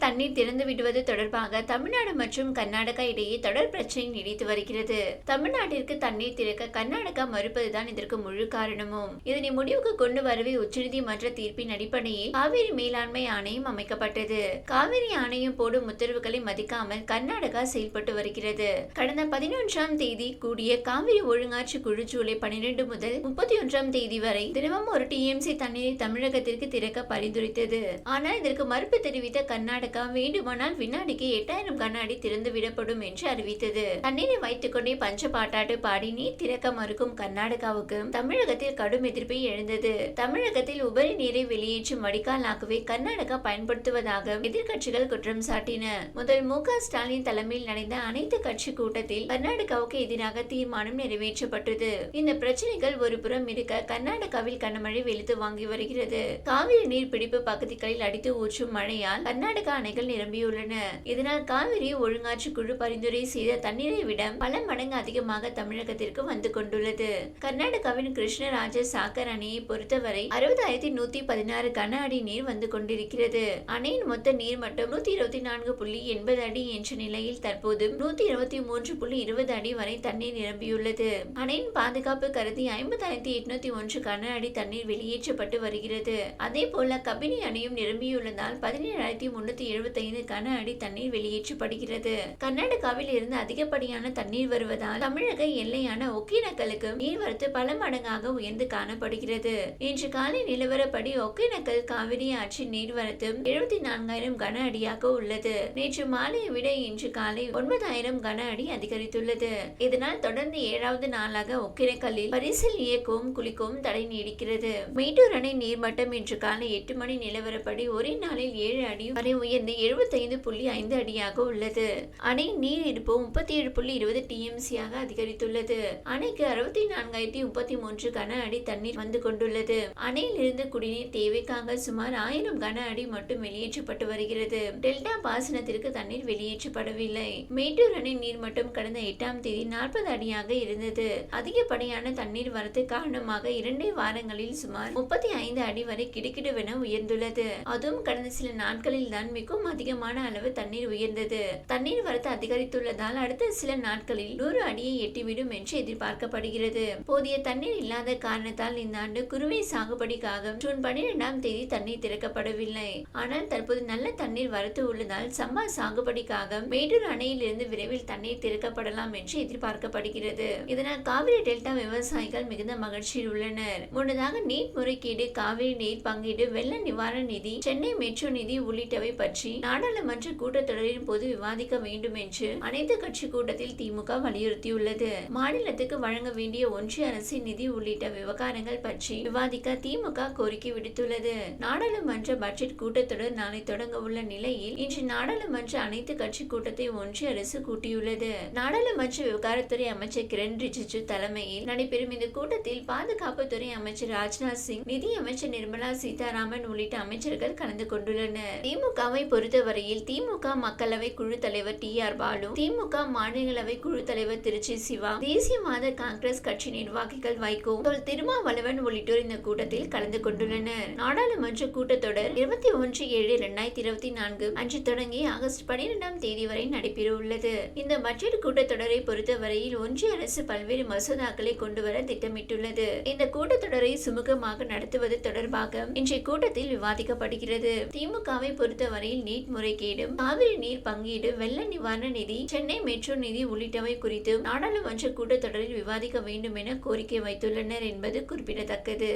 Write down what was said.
தண்ணீர் திறந்து விடுவது தொடர்பாக தமிழ்நாடு மற்றும் கர்நாடகா இடையே தொடர் பிரச்சனை நீடித்து வருகிறது. தமிழ்நாட்டிற்கு தண்ணீர் திறக்க கர்நாடகா மறுப்பதுதான் இதற்கு முழு காரணமும். இதனை முடிவுக்கு கொண்டு வரவே உச்சநீதிமன்ற தீர்ப்பின் அடிப்படையில் காவிரி மேலாண்மை ஆணையம் அமைக்கப்பட்டது. காவிரி ஆணையம் போடும் உத்தரவுகளை மதிக்காமல் கர்நாடகா செயல்பட்டு வருகிறது. கடந்த 11ஆம் தேதி கூடிய காவிரி ஒழுங்காற்று குழு ஜூலை 12 முதல் 31ஆம் தேதி வரை தினமும் ஒரு டிஎம்சி தண்ணீரை தமிழகத்திற்கு திறக்க பரிந்துரைத்தது. ஆனால் இதற்கு மறுப்பு தெரிவித்த கர்நாடகா வேண்டுமானால் வினாடிக்கு 8000 கன அடி திறந்து விடப்படும் என்று அறிவித்தது. தண்ணீரை வைத்துக் கொண்டே பஞ்ச பாட்டாட்டு பாடி நீர் திறக்க மறுக்கும் கர்நாடகாவுக்கு தமிழகத்தில் கடும் எதிர்ப்பு எழுந்தது. தமிழகத்தில் உபரி நீரை வெளியேற்றும் வடிகாலாகவே கர்நாடகா பயன்படுத்துவதாக எதிர்க்கட்சிகள் குற்றம் சாட்டின. முதல் மு.க. ஸ்டாலின் தலைமையில் நடந்த அனைத்து கட்சி கூட்டத்தில் கர்நாடகாவுக்கு எதிராக தீர்மானம் நிறைவேற்றப்பட்டது. இந்த பிரச்சனைகள் ஒரு புறம் இருக்க கர்நாடகாவில் கனமழை வெளுத்து வாங்கி வருகிறது. காவிரி நீர் பிடிப்பு பகுதிகளில் அடித்து ஊற்றும் மழையால் கர்நாடகா அணைகள் நிரம்பியுள்ளன. இதனால் காவிரி ஒழுங்காற்று குழு பரிந்துரை செய்த தண்ணீரை விட பல மடங்கு அதிகமாக தமிழகத்திற்கு வந்து கொண்டுள்ளது. கர்நாடகாவின் கிருஷ்ணராஜ சாகர் அணையை பொறுத்தவரை 60,116 கன அடி நீர் வந்து கொண்டிருக்கிறது. அணையின் மொத்த நீர் மட்டம் 124.80 அடி என்ற நிலையில் தற்போது 123.20 அடி வரை தண்ணீர் நிரம்பியுள்ளது. அணையின் பாதுகாப்பு கருதி 50,801 கன அடி தண்ணீர் வெளியேற்றப்பட்டு வருகிறது. அதே போல கபினி அணையும் நிரம்பியுள்ளதால் 17,375 கன அடி தண்ணீர் வெளியேற்றப்படுகிறது. கர்நாடகாவில் இருந்து அதிகப்படியான தண்ணீர் வருவதால் தமிழக எல்லையான ஒகேனக்கலுக்கு நீர்வரத்து பல மடங்காக உயர்ந்து காணப்படுகிறது. இன்று காலை நிலவரப்படி ஒகேனக்கல் காவிரி ஆற்றின் நீர்வரத்து 74,000 கன அடியாக உள்ளது. நேற்று மாலையை விட இன்று காலை 9,000 கன அடி அதிகரித்துள்ளது. இதனால் தொடர்ந்து 7வது நாளாக ஒகேனக்கல்லில் பரிசல் இயக்கவும் குளிக்கவும் தடை நீடிக்கிறது. மேட்டூர் அணை நீர்மட்டம் இன்று காலை 8 மணி நிலவரப்படி ஒரே நாளில் 7 அடி வரை உயர்ந்து 75.5 அடியாக உள்ளது. அணை நீர் இருப்பு 37.20 டிஎம்சியாக அதிகரித்துள்ளது. அணைக்கு 64,033 கன அடி தண்ணீர் வந்து கொண்டுள்ளது. அணையில் இருந்து குடிநீர் தேவைக்காக சுமார் 1000 கன அடி மட்டும் வெளியேற்றப்பட்டு வருகிறது. டெல்டா பாசனத்திற்கு தண்ணீர் வெளியேற்றப்படவில்லை. மேட்டூர் அணை நீர்மட்டம் கடந்த 8ஆம் தேதி 40 அடியாக இருந்தது. அதிகப்படியான தண்ணீர் வரத்து காரணமாக 2 வாரங்களில் சுமார் 35 அடி வரை கிடுகிடுவென உயர்ந்துள்ளது. அதுவும் கடந்த சில நாட்களில் தான் மிகவும் அதிகமான அளவு தண்ணீர் உயர்ந்தது. தண்ணீர் வரத்து அதிகரித்துள்ளதால் அடுத்த சில நாட்களில் 100 அடியை எட்டிவிடும் என்று எதிர்பார்க்கப்படுகிறது. போதிய தண்ணீர் இல்லாத காரணத்தால் இந்த ஆண்டு குறுவை சாகுபடிக்காக ஜூன் 12ஆம் தேதி தண்ணீர் திறக்கப்படவில்லை. ஆனால் தற்போது நல்ல தண்ணீர் வரத்து உள்ளதால் சம்பா சாகுபடிக்காக மேட்டூர் அணையில் இருந்து விரைவில் தண்ணீர் திறக்கப்படலாம் என்று எதிர்பார்க்கப்படுகிறது. இதனால் காவிரி டெல்டா விவசாயிகள் மிகுந்த மகிழ்ச்சியில் உள்ளனர். முன்னதாக நீட் முறைகேடு, காவிரி நீர் பங்கீடு, வெள்ள நிவாரண நிதி, சென்னை மெட்ரோ நிதி உள்ளிட்டவை பற்றி நாடாளுமன்ற கூட்டத்தொடரின் போது விவாதிக்க வேண்டும் என்று அனைத்து கட்சி கூட்டத்தில் திமுக வலியுறுத்தியுள்ளது. மாநிலத்துக்கு வழங்க வேண்டிய ஒன்றிய அரசின் நிதி உள்ளிட்ட விவகாரங்கள் பற்றி விவாதிக்க திமுக கோரிக்கை விடுத்துள்ளது. நாடாளுமன்ற பட்ஜெட் கூட்டத்தொடர் நாளை தொடங்க உள்ள நிலையில் இன்று நாடாளுமன்ற அனைத்து கட்சி கூட்டத்தை ஒன்றிய அரசு கூட்டியுள்ளது. நாடாளுமன்ற விவகாரத்துறை அமைச்சர் கிரண் ரிஜிஜு தலைமையில் நடைபெறும் இந்த கூட்டத்தில் பாதுகாப்புத்துறை அமைச்சர் ராஜ்நாத் சிங், நிதி அமைச்சர் நிர்மலா சீதாராமன் உள்ளிட்ட அமைச்சர்கள் கலந்து கொண்டுள்ளனர். திமுகவை பொறுத்தவரையில் திமுக மக்களவை குழு தலைவர் டி.ஆர். பாலு, திமுக மாநிலங்களவை குழு தலைவர் திருச்சி சிவா, தேசியவாத காங்கிரஸ் கட்சி நிர்வாகிகள் வைகோ, திருமாவளவன் உள்ளிட்டோர் இந்த கூட்டத்தில் கலந்து கொண்டுள்ளனர். நாடாளுமன்ற கூட்டத்தொடர் 21/7/2024 அன்று தொடங்கி ஆகஸ்ட் 12ஆம் தேதி வரை நடைபெற உள்ளது. இந்த பட்ஜெட் கூட்டத்தொடரை பொறுத்தவரையில் ஒன்றிய அரசு பல்வேறு மசோதாக்களை கொண்டுவர திட்டமிட்டுள்ளது. இந்த கூட்டத்தொடரை சுமூகமாக நடத்துவது தொடர்பாக இன்றைய கூட்டத்தில் விவாதிக்கப்படுகிறது. திமுகவை பொறுத்தவரையில் நீட் முறைகேடு, காவிரி நீர் பங்கீடு, வெள்ள நிவாரண நிதி, சென்னை மெட்ரோ நிதி உள்ளிட்டவை குறித்து நாடாளுமன்ற கூட்டத்தொடரில் விவாதிக்க வேண்டும் என கோரிக்கை வைத்துள்ளனர் என்பது குறிப்பிடத்தக்கது.